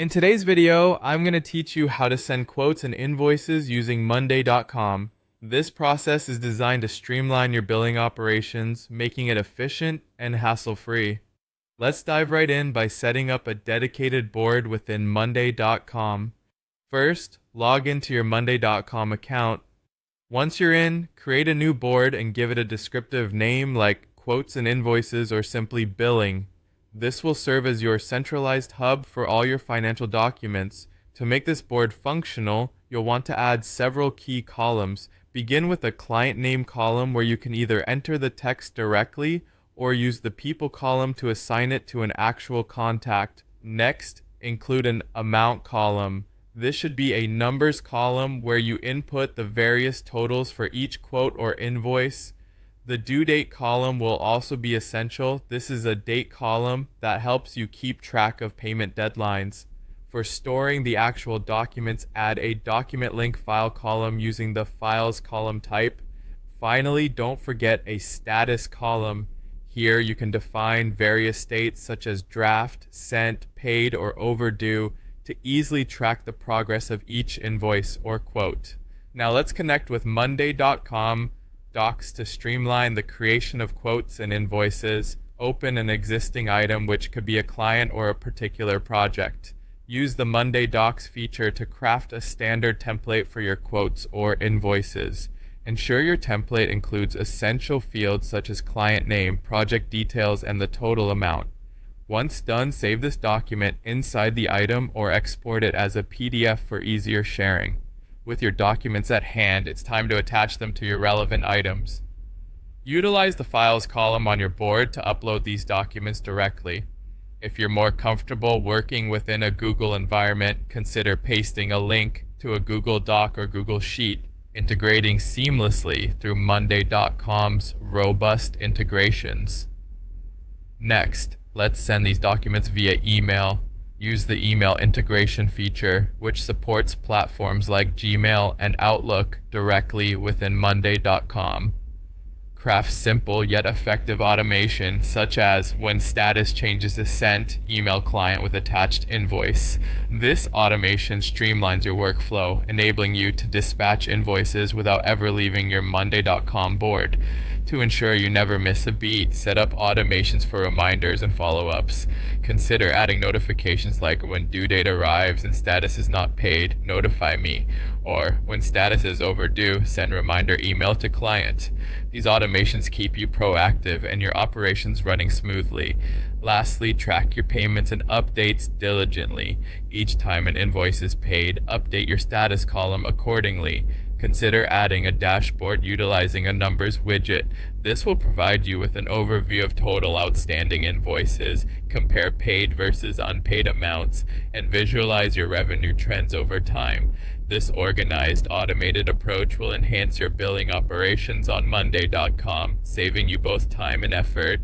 In today's video, I'm going to teach you how to send quotes and invoices using Monday.com. This process is designed to streamline your billing operations, making it efficient and hassle-free. Let's dive right in by setting up a dedicated board within Monday.com. First, log into your Monday.com account. Once you're in, create a new board and give it a descriptive name like quotes and invoices or simply billing. This will serve as your centralized hub for all your financial documents. To make this board functional, you'll want to add several key columns. Begin with a client name column where you can either enter the text directly or use the people column to assign it to an actual contact. Next, include an amount column. This should be a numbers column where you input the various totals for each quote or invoice. The due date column will also be essential. This is a date column that helps you keep track of payment deadlines. For storing the actual documents, add a document link file column using the files column type. Finally, don't forget a status column. Here you can define various states such as draft, sent, paid, or overdue to easily track the progress of each invoice or quote. Now let's connect with Monday.com Docs to streamline the creation of quotes and invoices. Open an existing item, which could be a client or a particular project. Use the Monday Docs feature to craft a standard template for your quotes or invoices. Ensure your template includes essential fields such as client name, project details, and the total amount. Once done, save this document inside the item or export it as a PDF for easier sharing. With your documents at hand, it's time to attach them to your relevant items. Utilize the Files column on your board to upload these documents directly. If you're more comfortable working within a Google environment, consider pasting a link to a Google Doc or Google Sheet, integrating seamlessly through Monday.com's robust integrations. Next, let's send these documents via email. Use the email integration feature, which supports platforms like Gmail and Outlook directly within Monday.com. Craft simple yet effective automation, such as when status changes is sent, email client with attached invoice. This automation streamlines your workflow, enabling you to dispatch invoices without ever leaving your Monday.com board. To ensure you never miss a beat, set up automations for reminders and follow-ups. Consider adding notifications like when due date arrives and status is not paid, notify me, or when status is overdue, send reminder email to client. These automations keep you proactive and your operations running smoothly. Lastly, track your payments and updates diligently. Each time an invoice is paid, update your status column accordingly. Consider adding a dashboard utilizing a numbers widget. This will provide you with an overview of total outstanding invoices, compare paid versus unpaid amounts, and visualize your revenue trends over time. This organized, automated approach will enhance your billing operations on Monday.com, saving you both time and effort.